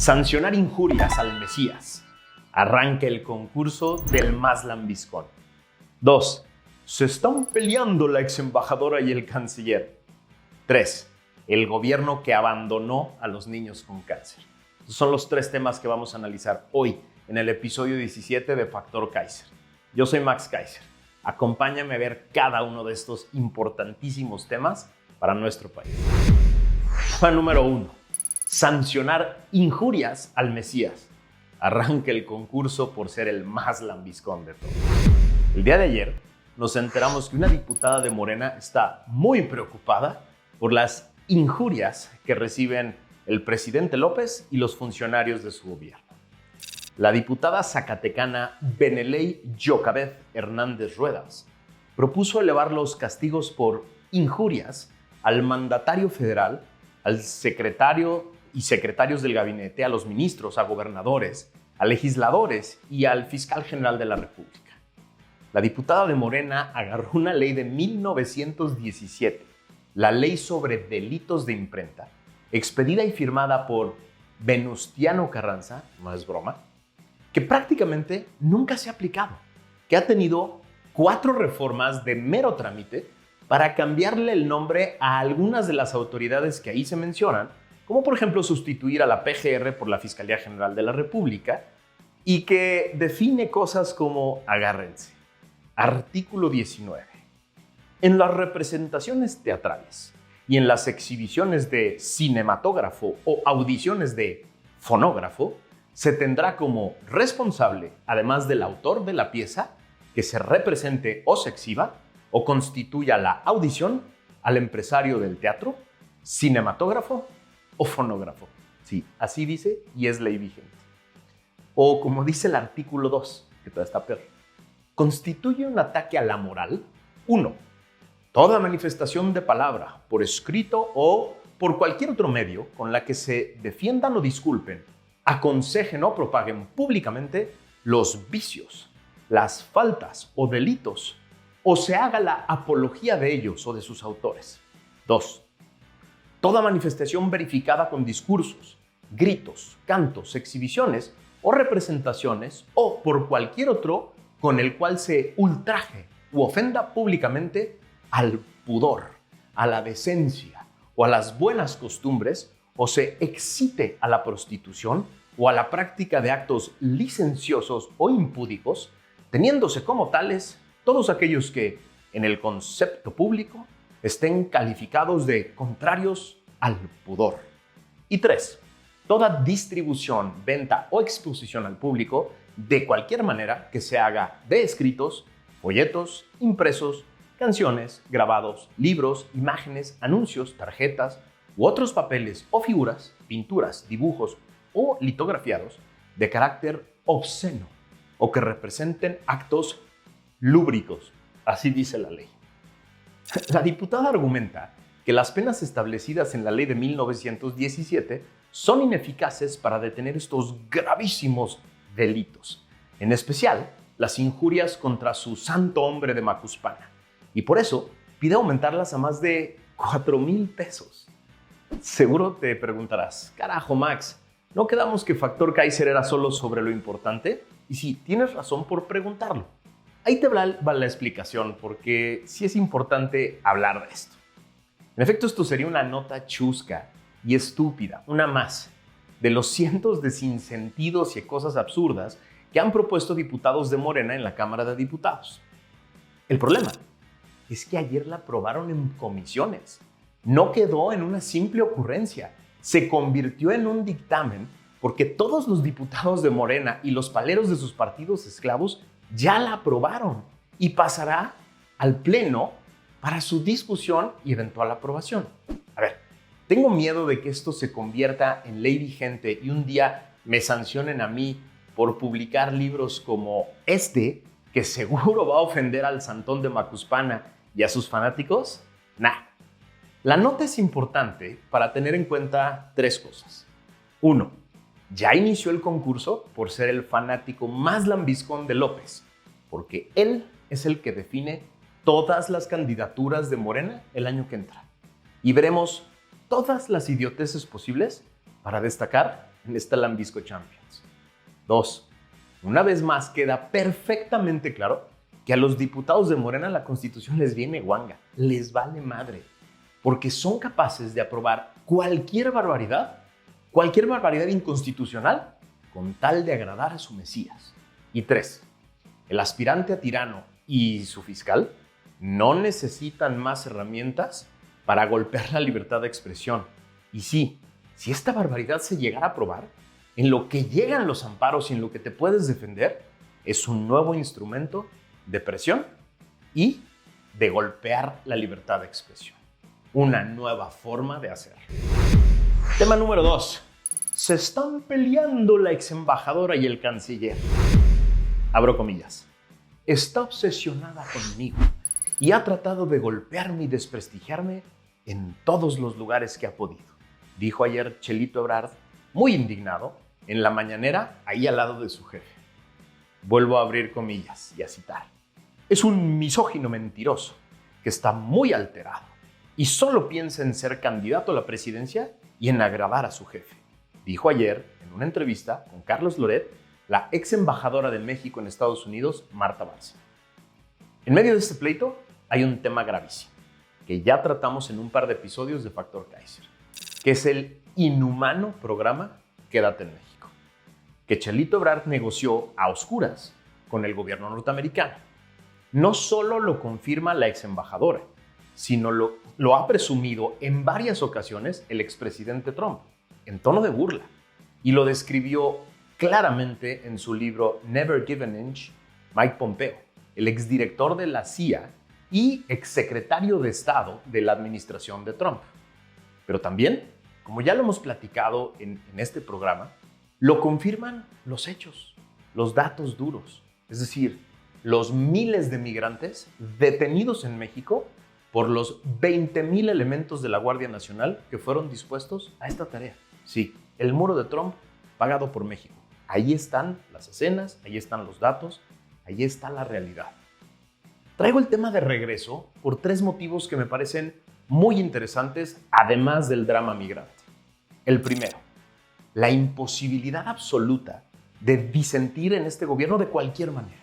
Sancionar injurias al Mesías. Arranca el concurso del más lambiscón. 2. Se están peleando la ex embajadora y el canciller. 3. El gobierno que abandonó a los niños con cáncer. Estos son los 3 temas que vamos a analizar hoy en el episodio 17 de Factor Kaiser. Yo soy Max Kaiser. Acompáñame a ver cada uno de estos importantísimos temas para nuestro país. Tema número 1. Sancionar injurias al Mesías. Arranca el concurso por ser el más lambiscón de todos. El día de ayer nos enteramos que una diputada de Morena está muy preocupada por las injurias que reciben el presidente López y los funcionarios de su gobierno. La diputada zacatecana Beneley Yocabed Hernández Ruedas propuso elevar los castigos por injurias al mandatario federal, al secretario y secretarios del gabinete, a los ministros, a gobernadores, a legisladores y al fiscal general de la República. La diputada de Morena agarró una ley de 1917, la Ley sobre Delitos de Imprenta, expedida y firmada por Venustiano Carranza, no es broma, que prácticamente nunca se ha aplicado, que ha tenido 4 reformas de mero trámite para cambiarle el nombre a algunas de las autoridades que ahí se mencionan, como por ejemplo sustituir a la PGR por la Fiscalía General de la República, y que define cosas como, agárrense, artículo 19. En las representaciones teatrales y en las exhibiciones de cinematógrafo o audiciones de fonógrafo, se tendrá como responsable, además del autor de la pieza, que se represente o se exhiba o constituya la audición al empresario del teatro, cinematógrafo o fonógrafo. Sí, así dice y es ley vigente. O como dice el artículo 2, que todavía está peor, constituye un ataque a la moral. 1. Toda manifestación de palabra, por escrito o por cualquier otro medio con la que se defiendan o disculpen, aconsejen o propaguen públicamente los vicios, las faltas o delitos, o se haga la apología de ellos o de sus autores. 2. Toda manifestación verificada con discursos, gritos, cantos, exhibiciones o representaciones o por cualquier otro con el cual se ultraje u ofenda públicamente al pudor, a la decencia o a las buenas costumbres, o se excite a la prostitución o a la práctica de actos licenciosos o impúdicos, teniéndose como tales todos aquellos que, en el concepto público, estén calificados de contrarios al pudor. Y 3. Toda distribución, venta o exposición al público, de cualquier manera que se haga de escritos, folletos, impresos, canciones, grabados, libros, imágenes, anuncios, tarjetas u otros papeles o figuras, pinturas, dibujos o litografiados de carácter obsceno o que representen actos lúbricos. Así dice la ley. La diputada argumenta que las penas establecidas en la ley de 1917 son ineficaces para detener estos gravísimos delitos, en especial las injurias contra su santo hombre de Macuspana, y por eso pide aumentarlas a más de 4,000 pesos. Seguro te preguntarás, carajo Max, ¿no quedamos que Factor Kaiser era solo sobre lo importante? Y sí, tienes razón por preguntarlo. Ahí te va la explicación, porque sí es importante hablar de esto. En efecto, esto sería una nota chusca y estúpida, una más, de los cientos de sinsentidos y cosas absurdas que han propuesto diputados de Morena en la Cámara de Diputados. El problema es que ayer la aprobaron en comisiones. No quedó en una simple ocurrencia. Se convirtió en un dictamen porque todos los diputados de Morena y los paleros de sus partidos esclavos ya la aprobaron y pasará al Pleno para su discusión y eventual aprobación. A ver, tengo miedo de que esto se convierta en ley vigente y un día me sancionen a mí por publicar libros como este, que seguro va a ofender al santón de Macuspana y a sus fanáticos. Nah. La nota es importante para tener en cuenta 3 cosas. 1. Ya inició el concurso por ser el fanático más lambiscón de López, porque él es el que define todas las candidaturas de Morena el año que entra. Y veremos todas las idioteces posibles para destacar en esta Lambisco Champions. 2. Una vez más queda perfectamente claro que a los diputados de Morena la Constitución les viene guanga, les vale madre, porque son capaces de aprobar cualquier barbaridad inconstitucional con tal de agradar a su Mesías. Y 3. El aspirante a tirano y su fiscal no necesitan más herramientas para golpear la libertad de expresión. Y sí, si esta barbaridad se llegara a aprobar, en lo que llegan los amparos y en lo que te puedes defender, es un nuevo instrumento de presión y de golpear la libertad de expresión. Una nueva forma de hacerlo. Tema número 2. Se están peleando la exembajadora y el canciller. Abro comillas. Está obsesionada conmigo y ha tratado de golpearme y desprestigiarme en todos los lugares que ha podido, dijo ayer Chelito Ebrard, muy indignado, en la mañanera, ahí al lado de su jefe. Vuelvo a abrir comillas y a citar. Es un misógino mentiroso que está muy alterado y solo piensa en ser candidato a la presidencia y en agradar a su jefe, dijo ayer en una entrevista con Carlos Loret, la ex embajadora de México en Estados Unidos, Marta Bárcena. En medio de este pleito hay un tema gravísimo que ya tratamos en un par de episodios de Factor Kaiser, que es el inhumano programa Quédate en México, que Chelito Ebrard negoció a oscuras con el gobierno norteamericano. No solo lo confirma la ex embajadora, sino lo ha presumido en varias ocasiones el expresidente Trump, en tono de burla, y lo describió claramente en su libro Never Give an Inch, Mike Pompeo, el exdirector de la CIA y exsecretario de Estado de la administración de Trump. Pero también, como ya lo hemos platicado en este programa, lo confirman los hechos, los datos duros, es decir, los miles de migrantes detenidos en México por los 20,000 elementos de la Guardia Nacional que fueron dispuestos a esta tarea. Sí, el muro de Trump pagado por México. Ahí están las escenas, ahí están los datos, ahí está la realidad. Traigo el tema de regreso por 3 motivos que me parecen muy interesantes, además del drama migrante. El primero, la imposibilidad absoluta de disentir en este gobierno de cualquier manera.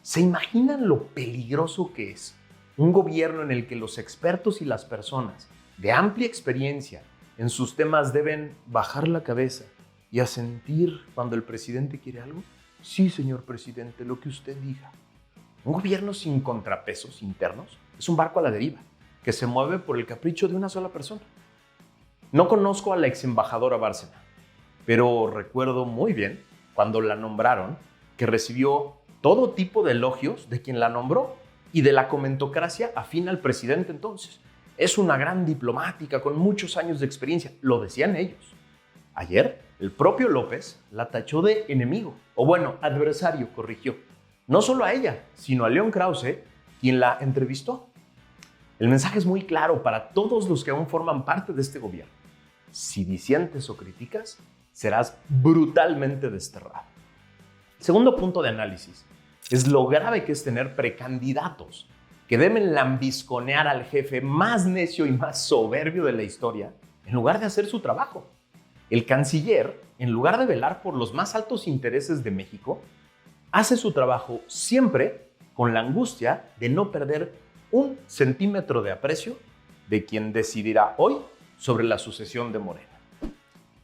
¿Se imaginan lo peligroso que es un gobierno en el que los expertos y las personas de amplia experiencia en sus temas deben bajar la cabeza y asentir cuando el presidente quiere algo? Sí, señor presidente, lo que usted diga. Un gobierno sin contrapesos internos es un barco a la deriva que se mueve por el capricho de una sola persona. No conozco a la ex embajadora Bárcena, pero recuerdo muy bien cuando la nombraron que recibió todo tipo de elogios de quien la nombró y de la comentocracia afín al presidente entonces. Es una gran diplomática con muchos años de experiencia, lo decían ellos. Ayer, el propio López la tachó de enemigo, o bueno, adversario, corrigió. No solo a ella, sino a León Krause, quien la entrevistó. El mensaje es muy claro para todos los que aún forman parte de este gobierno. Si disientes o criticas, serás brutalmente desterrado. El segundo punto de análisis es lo grave que es tener precandidatos que deben lambisconear al jefe más necio y más soberbio de la historia en lugar de hacer su trabajo. El canciller, en lugar de velar por los más altos intereses de México, hace su trabajo siempre con la angustia de no perder un centímetro de aprecio de quien decidirá hoy sobre la sucesión de Morena.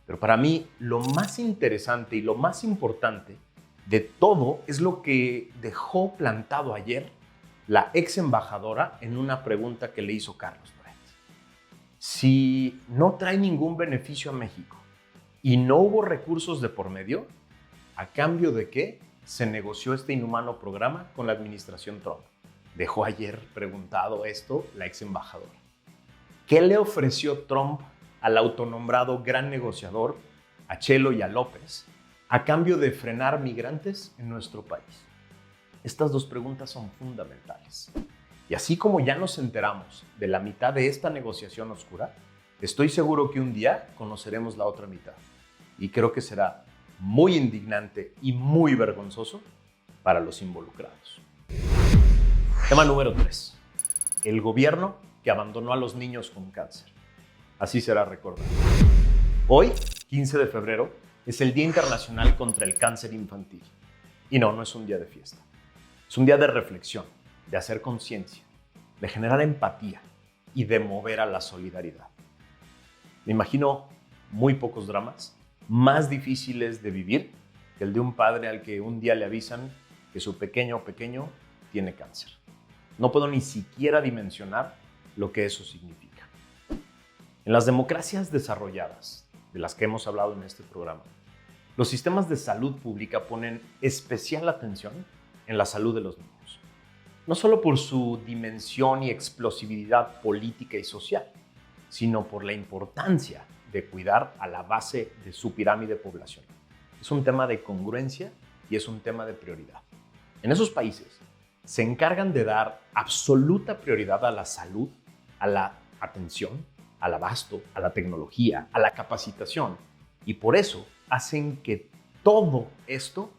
Pero para mí, lo más interesante y lo más importante de todo es lo que dejó plantado ayer la ex embajadora en una pregunta que le hizo Carlos Loret. Si no trae ningún beneficio a México y no hubo recursos de por medio, ¿a cambio de qué se negoció este inhumano programa con la administración Trump? Dejó ayer preguntado esto la ex embajadora. ¿Qué le ofreció Trump al autonombrado gran negociador, a Chelo y a López, a cambio de frenar migrantes en nuestro país? Estas 2 preguntas son fundamentales. Y así como ya nos enteramos de la mitad de esta negociación oscura, estoy seguro que un día conoceremos la otra mitad. Y creo que será muy indignante y muy vergonzoso para los involucrados. Tema número 3. El gobierno que abandonó a los niños con cáncer. Así será recordado. Hoy, 15 de febrero, es el Día Internacional contra el Cáncer Infantil. Y no es un día de fiesta. Es un día de reflexión, de hacer conciencia, de generar empatía y de mover a la solidaridad. Me imagino muy pocos dramas más difíciles de vivir que el de un padre al que un día le avisan que su pequeño o pequeño tiene cáncer. No puedo ni siquiera dimensionar lo que eso significa. En las democracias desarrolladas, de las que hemos hablado en este programa, los sistemas de salud pública ponen especial atención en la salud de los niños. No solo por su dimensión y explosividad política y social, sino por la importancia de cuidar a la base de su pirámide poblacional. Es un tema de congruencia y es un tema de prioridad. En esos países se encargan de dar absoluta prioridad a la salud, a la atención, al abasto, a la tecnología, a la capacitación, y por eso hacen que todo esto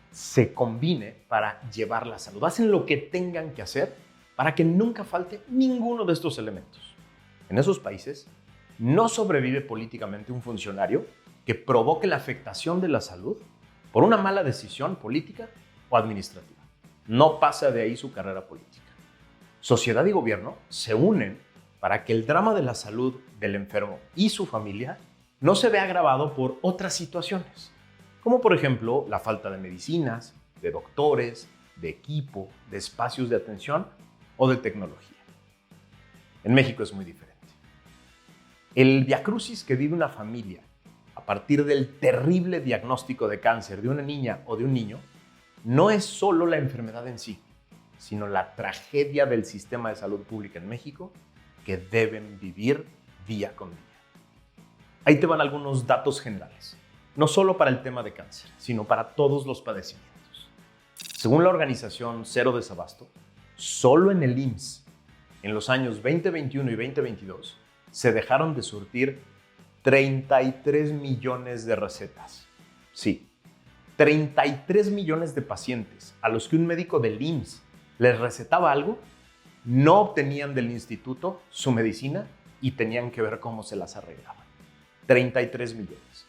se combine para llevar la salud. Hacen lo que tengan que hacer para que nunca falte ninguno de estos elementos. En esos países no sobrevive políticamente un funcionario que provoque la afectación de la salud por una mala decisión política o administrativa. No pasa de ahí su carrera política. Sociedad y gobierno se unen para que el drama de la salud del enfermo y su familia no se vea agravado por otras situaciones, como por ejemplo la falta de medicinas, de doctores, de equipo, de espacios de atención o de tecnología. En México es muy diferente. El viacrucis que vive una familia a partir del terrible diagnóstico de cáncer de una niña o de un niño no es solo la enfermedad en sí, sino la tragedia del sistema de salud pública en México que deben vivir día con día. Ahí te van algunos datos generales, no solo para el tema de cáncer, sino para todos los padecimientos. Según la organización Cero Desabasto, solo en el IMSS, en los años 2021 y 2022, se dejaron de surtir 33 millones de recetas. Sí, 33 millones de pacientes a los que un médico del IMSS les recetaba algo, no obtenían del instituto su medicina y tenían que ver cómo se las arreglaban. 33 millones.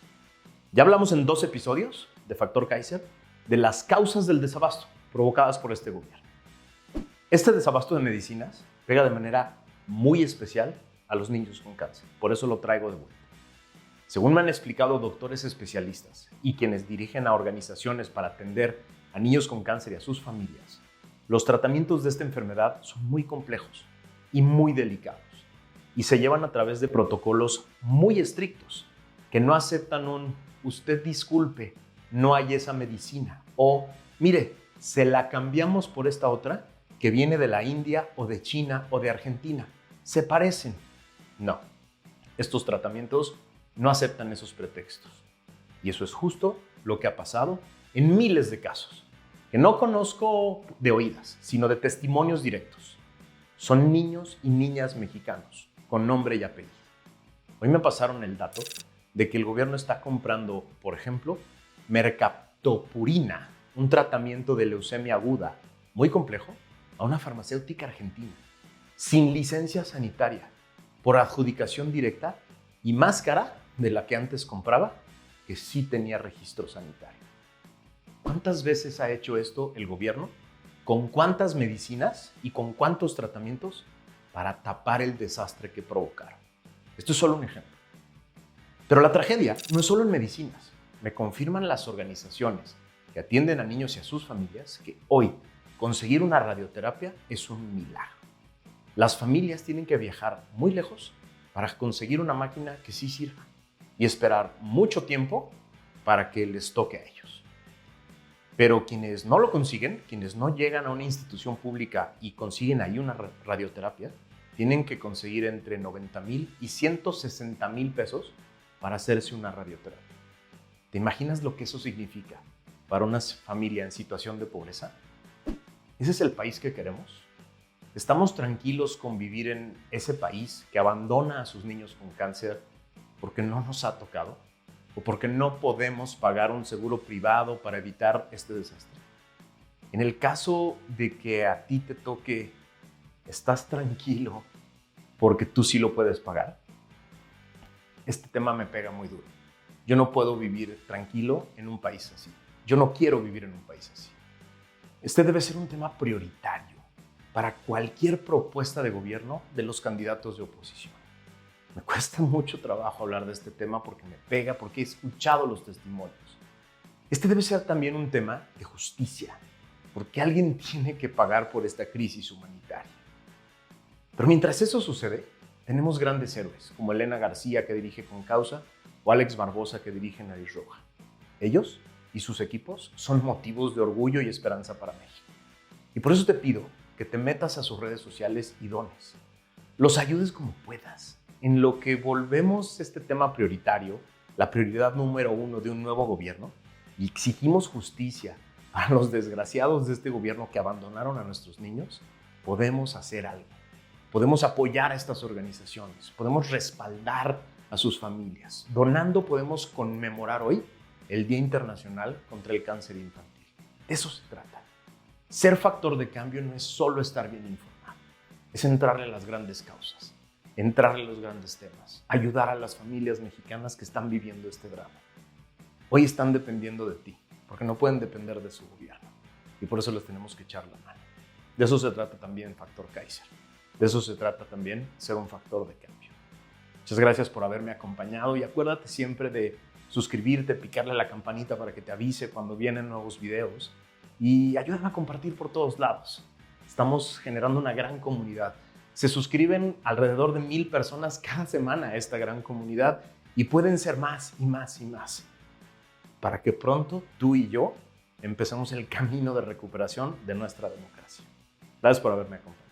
Ya hablamos en 2 episodios de Factor Kaiser de las causas del desabasto provocadas por este gobierno. Este desabasto de medicinas pega de manera muy especial a los niños con cáncer. Por eso lo traigo de vuelta. Según me han explicado doctores especialistas y quienes dirigen a organizaciones para atender a niños con cáncer y a sus familias, los tratamientos de esta enfermedad son muy complejos y muy delicados y se llevan a través de protocolos muy estrictos que no aceptan un usted disculpe, no hay esa medicina o mire, se la cambiamos por esta otra que viene de la India o de China o de Argentina. Se parecen. No, estos tratamientos no aceptan esos pretextos. Y eso es justo lo que ha pasado en miles de casos, que no conozco de oídas, sino de testimonios directos. Son niños y niñas mexicanos, con nombre y apellido. Hoy me pasaron el dato de que el gobierno está comprando, por ejemplo, mercaptopurina, un tratamiento de leucemia aguda muy complejo, a una farmacéutica argentina, sin licencia sanitaria, por adjudicación directa y más cara de la que antes compraba, que sí tenía registro sanitario. ¿Cuántas veces ha hecho esto el gobierno? ¿Con cuántas medicinas y con cuántos tratamientos para tapar el desastre que provocaron? Esto es solo un ejemplo. Pero la tragedia no es solo en medicinas. Me confirman las organizaciones que atienden a niños y a sus familias que hoy conseguir una radioterapia es un milagro. Las familias tienen que viajar muy lejos para conseguir una máquina que sí sirva y esperar mucho tiempo para que les toque a ellos. Pero quienes no lo consiguen, quienes no llegan a una institución pública y consiguen ahí una radioterapia, tienen que conseguir entre 90,000 y 160,000 pesos para hacerse una radioterapia. ¿Te imaginas lo que eso significa para una familia en situación de pobreza? ¿Ese es el país que queremos? ¿Estamos tranquilos con vivir en ese país que abandona a sus niños con cáncer porque no nos ha tocado? ¿O porque no podemos pagar un seguro privado para evitar este desastre? En el caso de que a ti te toque, ¿estás tranquilo porque tú sí lo puedes pagar? Este tema me pega muy duro. Yo no puedo vivir tranquilo en un país así. Yo no quiero vivir en un país así. Este debe ser un tema prioritario para cualquier propuesta de gobierno de los candidatos de oposición. Me cuesta mucho trabajo hablar de este tema porque me pega, porque he escuchado los testimonios. Este debe ser también un tema de justicia, porque alguien tiene que pagar por esta crisis humanitaria. Pero mientras eso sucede, tenemos grandes héroes, como Elena García, que dirige Con Causa, o Alex Barbosa, que dirige Nariz Roja. Ellos y sus equipos son motivos de orgullo y esperanza para México. Y por eso te pido que te metas a sus redes sociales y dones. Los ayudes como puedas. En lo que volvemos este tema prioritario, la prioridad número 1 de un nuevo gobierno, y exigimos justicia para los desgraciados de este gobierno que abandonaron a nuestros niños, podemos hacer algo. Podemos apoyar a estas organizaciones, podemos respaldar a sus familias. Donando podemos conmemorar hoy el Día Internacional contra el Cáncer Infantil. De eso se trata. Ser factor de cambio no es solo estar bien informado, es entrarle a las grandes causas, entrarle a los grandes temas, ayudar a las familias mexicanas que están viviendo este drama. Hoy están dependiendo de ti, porque no pueden depender de su gobierno. Y por eso les tenemos que echar la mano. De eso se trata también Factor Kaiser. De eso se trata también ser un factor de cambio. Muchas gracias por haberme acompañado y acuérdate siempre de suscribirte, picarle a la campanita para que te avise cuando vienen nuevos videos y ayúdame a compartir por todos lados. Estamos generando una gran comunidad. Se suscriben alrededor de 1000 personas cada semana a esta gran comunidad y pueden ser más y más y más, para que pronto tú y yo empecemos el camino de recuperación de nuestra democracia. Gracias por haberme acompañado.